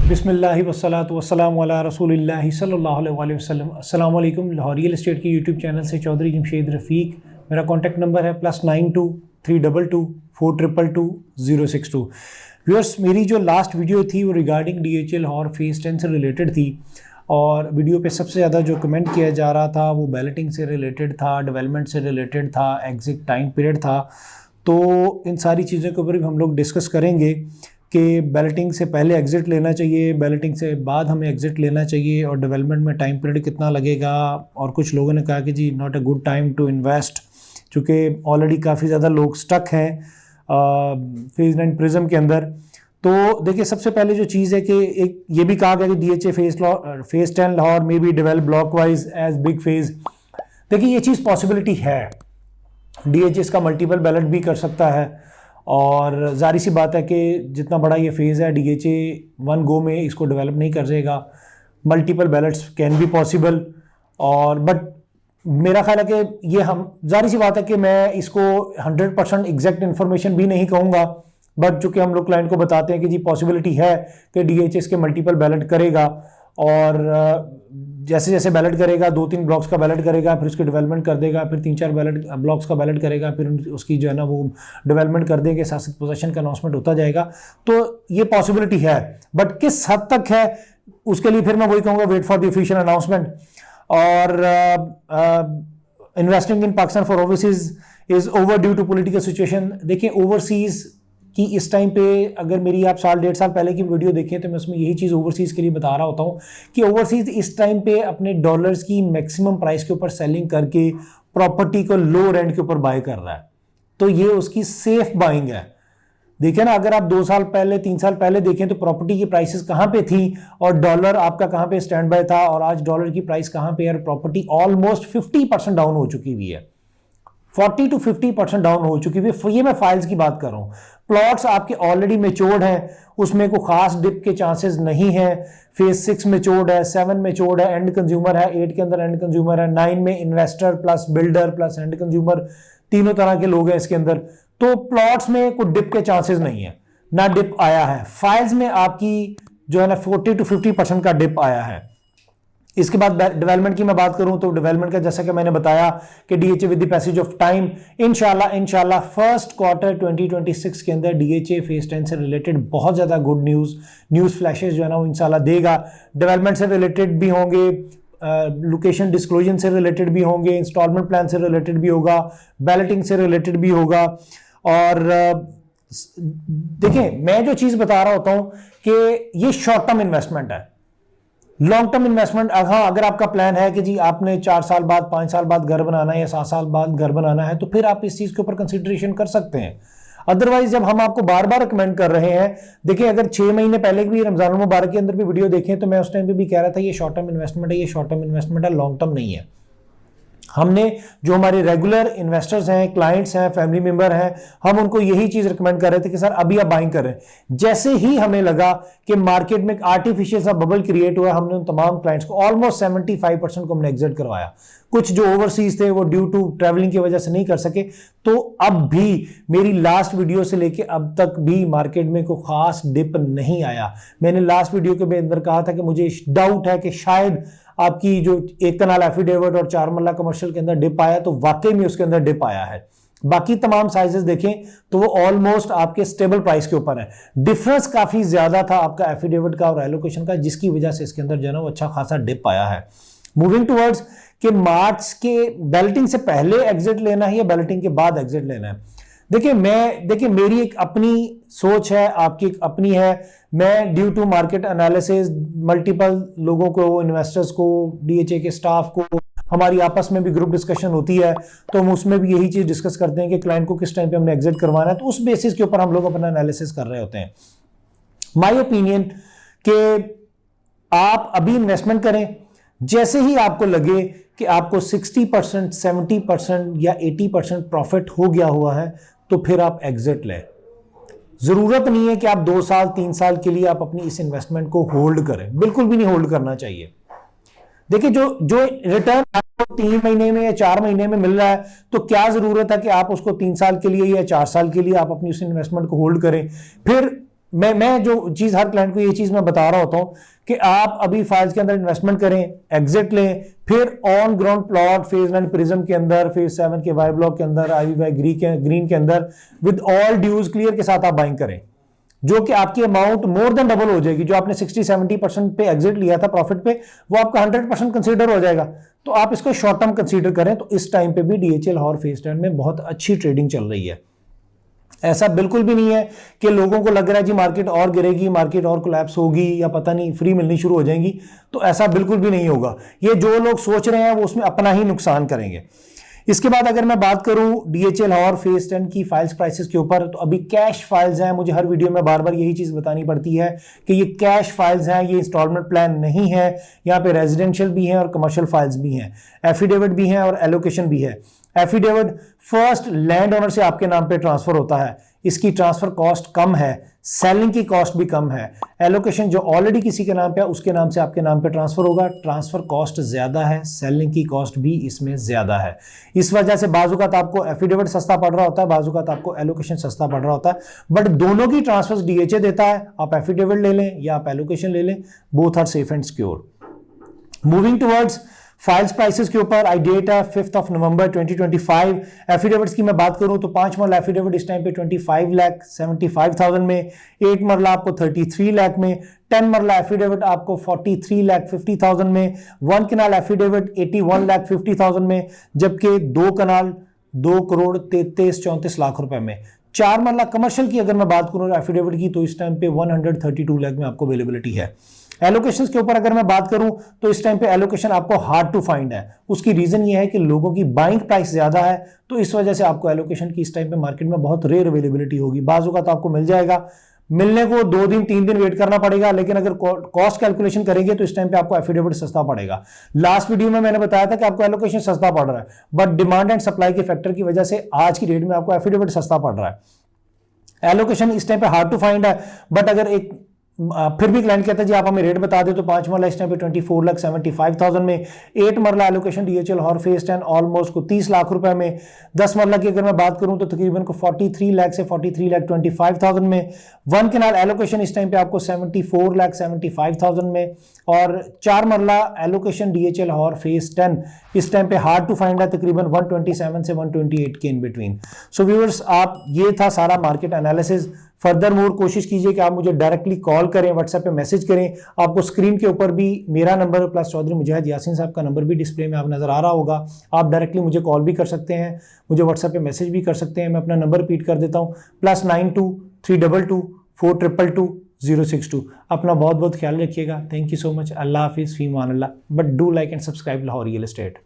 बिस्मिल्लाहि वस्सलातु वस्सलामु अला रसूलिल्लाहि सल्लल्लाहु अलैहि वसल्लम। अस्सलाम वालेकुम। लाहौर रियल एस्टेट के यूट्यूब चैनल से चौधरी जमशेद रफ़ीक। मेरा कॉन्टैक्ट नंबर है +92 322 422 062। व्यूअर्स, मेरी जो लास्ट वीडियो थी वो रिगार्डिंग DHA लाहौर फेज़ 10 से रिलेटेड थी और वीडियो पे सबसे ज़्यादा जो कमेंट किया जा रहा था वो बैलेटिंग से रिलेटेड था, डेवलपमेंट से रिलेटेड था, एग्जिट टाइम पीरियड था। तो इन सारी चीज़ों के ऊपर भी हम लोग डिस्कस करेंगे कि बैलेटिंग से पहले एग्ज़िट लेना चाहिए, बैलेटिंग से बाद हमें एग्ज़िट लेना चाहिए और डेवलपमेंट में टाइम पीरियड कितना लगेगा। और कुछ लोगों ने कहा कि जी not a good time to invest, चूँकि ऑलरेडी काफ़ी ज़्यादा लोग स्टक हैं फेज़ 9 प्रिज्म के अंदर। तो देखिए, सबसे पहले जो चीज़ है कि एक ये भी कहा गया कि DHA फेज़ 10 लाहौर में भी develop block wise as big phase. देखिए, ये चीज़ पॉसिबिलिटी है, DHA इसका मल्टीपल बैलेट भी कर सकता है और जारी सी बात है कि जितना बड़ा ये फेज़ है DHA वन गो में इसको डेवलप नहीं कर देगा। Multiple ballets can be possible और बट मेरा ख्याल है कि ये हम जारी सी बात है कि मैं इसको 100% एग्जैक्ट इन्फॉर्मेशन भी नहीं कहूँगा, बट चूँकि हम लोग क्लाइंट को बताते हैं कि जी पॉसिबिलिटी है कि DHA इसके मल्टीपल बैलेट करेगा और जैसे जैसे बैलेट करेगा 2-3 ब्लॉक्स का बैलेट करेगा, फिर उसकी डेवलपमेंट कर देगा, फिर 3-4 ब्लॉक्स का बैलेट करेगा, फिर उसकी जो है ना वो डेवलपमेंट कर देंगे, शासित पोजीशन का अनाउंसमेंट होता जाएगा। तो ये पॉसिबिलिटी है, बट किस हद तक है उसके लिए फिर मैं वही कहूँगा, wait for the official announcement. और investing in Pakistan for overseas is over due to political situation. देखिए, ओवरसीज कि इस टाइम पे अगर मेरी आप 1.5 साल पहले की वीडियो देखें तो मैं उसमें यही चीज़ ओवरसीज़ के लिए बता रहा होता हूँ कि ओवरसीज़ इस टाइम पे अपने डॉलर्स की मैक्सिमम प्राइस के ऊपर सेलिंग करके प्रॉपर्टी को लो रेंट के ऊपर बाय कर रहा है। तो ये उसकी सेफ बाइंग है। देखिए ना, अगर आप 2 साल पहले 3 साल पहले देखें तो प्रॉपर्टी की प्राइसेस कहाँ पे थी और डॉलर आपका कहाँ पे स्टैंड बाय था, और आज डॉलर की प्राइस कहाँ पे है और प्रॉपर्टी ऑलमोस्ट 50% डाउन हो चुकी हुई है। 40 to 50% डाउन हो चुकी हुई है। ये मैं फाइल्स की बात कर रहा हूँ। प्लॉट्स आपके ऑलरेडी मेच्योर्ड हैं, उसमें कोई खास डिप के चांसेस नहीं है। फेज 6 मेच्योर्ड है, 7 मेच्योर्ड है, एंड कंज्यूमर है, 8 के अंदर एंड कंज्यूमर है, 9 में investor plus builder plus and consumer, तीनों तरह के लोग हैं इसके अंदर। तो प्लॉट्स में कोई डिप के चांसेस नहीं है, ना डिप आया है। फाइल्स में आपकी जो है ना 40 to 50% का डिप आया है। इसके बाद डेवलपमेंट की मैं बात करूं तो डेवलपमेंट का जैसा कि मैंने बताया कि DHA with the passage of time इंशाल्लाह फर्स्ट क्वार्टर 2026 के अंदर DHA फेज 10 से रिलेटेड बहुत ज़्यादा गुड न्यूज़ फ्लैशेस जो है ना वो इंशाल्लाह देगा। डेवलपमेंट से रिलेटेड भी होंगे, लोकेशन डिस्क्लोजर से रिलेटेड भी होंगे, इंस्टॉलमेंट प्लान से रिलेटेड भी होगा, बैलेटिंग से रिलेटेड भी होगा। और देखिए, मैं जो चीज़ बता रहा होता हूँ कि ये शॉर्ट टर्म इन्वेस्टमेंट है। लॉन्ग टर्म इन्वेस्टमेंट, हाँ, अगर आपका प्लान है कि जी आपने 4 साल बाद 5 साल बाद घर बनाना है या 7 साल बाद घर बनाना है, तो फिर आप इस चीज़ के ऊपर कंसिडरेशन कर सकते हैं। अदरवाइज जब हम आपको बार बार रिकमेंड कर रहे हैं, देखिए अगर 6 महीने पहले भी रमजान मुबारक के अंदर भी वीडियो देखें तो मैं उस टाइम पे भी कह रहा था ये शॉर्ट टर्म इन्वेस्टमेंट है, ये शॉर्ट टर्म इन्वेस्टमेंट है, लॉन्ग टर्म नहीं है। हमने जो हमारे रेगुलर इन्वेस्टर्स हैं, क्लाइंट्स हैं, फैमिली मेंबर हैं, हम उनको यही चीज रिकमेंड कर रहे थे कि सर अभी आप बाइंग करें। जैसे ही हमें लगा कि मार्केट में एक आर्टिफिशियल सा बबल क्रिएट हुआ, हमने उन तमाम क्लाइंट्स को ऑलमोस्ट 75% को हमने एग्जिट करवाया। कुछ जो ओवरसीज थे वो ड्यू टू ट्रैवलिंग की वजह से नहीं कर सके। तो अब भी मेरी लास्ट वीडियो से लेके अब तक भी मार्केट में कोई खास डिप नहीं आया। मैंने लास्ट वीडियो के अंदर कहा था कि मुझे डाउट है कि शायद आपकी जो 1 कनाल एफिडेविट और 4 मरला कमर्शियल के अंदर डिप आया, तो वाकई में उसके अंदर डिप आया है। बाकी तमाम साइजेस देखें तो वो ऑलमोस्ट आपके स्टेबल प्राइस के ऊपर है। डिफरेंस काफी ज्यादा था आपका एफिडेविट का और एलोकेशन का, जिसकी वजह से इसके अंदर जो है ना वो अच्छा खासा डिप आया है। मूविंग टुवर्ड्स कि मार्च के बैलेटिंग से पहले एग्जिट लेना है या बैलेटिंग के बाद एग्जिट लेना है। देखिए मेरी एक अपनी सोच है, आपकी एक अपनी है। मैं due to market analysis multiple लोगों को, इन्वेस्टर्स को, DHA के स्टाफ को, हमारी आपस में भी ग्रुप डिस्कशन होती है तो हम उसमें भी यही चीज डिस्कस करते हैं कि क्लाइंट को किस टाइम पे हमने एग्जिट करवाना है। तो उस बेसिस के ऊपर हम लोग अपना एनालिसिस कर रहे होते हैं। माय ओपिनियन कि आप अभी इन्वेस्टमेंट करें, जैसे ही आपको लगे कि आपको 60%, 70% या 80% प्रॉफिट हो गया हुआ है तो फिर आप एग्जिट लें। जरूरत नहीं है कि आप 2 साल 3 साल के लिए आप अपनी इस इन्वेस्टमेंट को होल्ड करें, बिल्कुल भी नहीं होल्ड करना चाहिए। देखिए, जो रिटर्न आपको 3 महीने में या 4 महीने में मिल रहा है तो क्या जरूरत है कि आप उसको 3 साल के लिए या 4 साल के लिए आप अपनी उस इन्वेस्टमेंट को होल्ड करें। फिर मैं जो चीज हर क्लाइंट को ये चीज मैं बता रहा होता हूं कि आप अभी फाइल्स के अंदर इन्वेस्टमेंट करें, एग्जिट लें, फिर on ground plot phase 9 prism के अंदर, फेज 7 के वाई ब्लॉक के अंदर, IVY ग्रीन के अंदर विद ऑल ड्यूज क्लियर के साथ आप बाइंग करें, जो कि आपकी अमाउंट मोर देन डबल हो जाएगी। जो आपने 60-70% पे एग्जिट लिया था प्रॉफिट पे, वो आपका 100% कंसीडर हो जाएगा। तो आप इसको शॉर्ट टर्म कंसीडर करें। तो इस टाइम पे भी DHL और फेज 10 में बहुत अच्छी ट्रेडिंग चल रही है। ऐसा बिल्कुल भी नहीं है कि लोगों को लग रहा है जी मार्केट और गिरेगी, मार्केट और कोलैप्स होगी, या पता नहीं फ्री मिलनी शुरू हो जाएंगी। तो ऐसा बिल्कुल भी नहीं होगा। ये जो लोग सोच रहे हैं वो उसमें अपना ही नुकसान करेंगे। इसके बाद अगर मैं बात करूं DHL और फेज 10 की फाइल्स प्राइसेस के ऊपर, तो अभी कैश फाइल्स हैं। मुझे हर वीडियो में बार बार यही चीज बतानी पड़ती है कि ये कैश फाइल्स हैं, ये इंस्टॉलमेंट प्लान नहीं है। यहाँ पे रेजिडेंशियल भी हैं और कमर्शियल फाइल्स भी हैं, एफिडेविट भी हैं और एलोकेशन भी है। एफिडेविट फर्स्ट लैंड ओनर से आपके नाम पे ट्रांसफर होता है, इसकी ट्रांसफर कॉस्ट कम है, सेलिंग की कॉस्ट भी कम है। एलोकेशन जो ऑलरेडी किसी के नाम पे है उसके नाम से आपके नाम पे ट्रांसफर होगा, ट्रांसफर कॉस्ट ज्यादा है, सेलिंग की कॉस्ट भी इसमें ज्यादा है। इस वजह से बाजुकात आपको एफिडेविट सस्ता पड़ रहा होता है, बाजुकात आपको एलोकेशन सस्ता पड़ रहा होता है। बट दोनों की ट्रांसफर DHA देता है। आप एफिडेविट ले लें या आप एलोकेशन ले लें, both are safe and secure. Moving towards files prices के ऊपर, आई डेट है 5 नवंबर 2025। एफिडेविट्स की मैं बात करूं तो 5 मरला एफिडेविट इस टाइम पे 25,75,000 में, 8 मरला आपको 33 लाख में, 10 मरला एफिडेविट आपको 43,50,000 में, 1 कनाल एफिडेविट 81,50,000 में, जबकि 2 कनाल 2,33,34 लाख रुपए में। 4 मरला कमर्शियल की अगर मैं बात करूं एफिडेविट की, तो इस टाइम पे 132 लाख में आपको अवेलेबिलिटी है। एलोकेशंस के ऊपर अगर मैं बात करूं तो इस टाइम पे एलोकेशन आपको हार्ड टू फाइंड है। उसकी रीजन ये है कि लोगों की बाइंग प्राइस ज्यादा है, तो इस वजह से आपको एलोकेशन की इस टाइम पे मार्केट में बहुत रेयर अवेलेबिलिटी होगी। बाजू का तो आपको मिल जाएगा, मिलने को 2 दिन 3 दिन वेट करना पड़ेगा, लेकिन अगर कॉस्ट कैलकुलेशन करेंगे तो इस टाइम पे आपको एफिडेविट सस्ता पड़ेगा। लास्ट वीडियो में मैंने बताया था कि आपको एलोकेशन सस्ता पड़ रहा है, बट डिमांड एंड सप्लाई के फैक्टर की वजह से आज की डेट में आपको एफिडेविट सस्ता पड़ रहा है। एलोकेशन इस टाइम पे हार्ड टू फाइंड है, बट अगर एक फिर भी क्लाइंट कहता है जी आप हमें रेट बता दे, तो 5 मरला इस टाइम पे 24,75,000 में, 8 मरला एलोकेशन DHL और फेज 10 ऑलमोस्ट को 30 लाख रुपए में, 10 मरला की अगर मैं बात करूं तो तकरीबन को 43 लाख से 43,25,000 में, 1 कनाल एलोकेशन इस टाइम पे आपको 74,75,000 में, और 4 मरला एलोकेशन DHL और फेज 10 इस टाइम पे हार्ड टू फाइंड है, तकरीबन 127 से 128 के इन बिटवीन। सो व्यूअर्स, आप ये था सारा मार्केट एनालिसिस। फर्दर मोर कोशिश कीजिए कि आप मुझे डायरेक्टली कॉल करें, व्हाट्सएप पे मैसेज करें। आपको स्क्रीन के ऊपर भी मेरा नंबर प्लस चौधरी मुजाहिद यासीन साहब का नंबर भी डिस्प्ले में आप नजर आ रहा होगा। आप डायरेक्टली मुझे कॉल भी कर सकते हैं, मुझे व्हाट्सएप पे मैसेज भी कर सकते हैं। मैं अपना नंबर रिपीट कर देता हूँ, +92-322-422-062। अपना बहुत बहुत ख्याल रखिएगा। Thank you so much. अल्लाह हाफिज़, फी मान अल्लाह। But do like and subscribe Lahore real estate.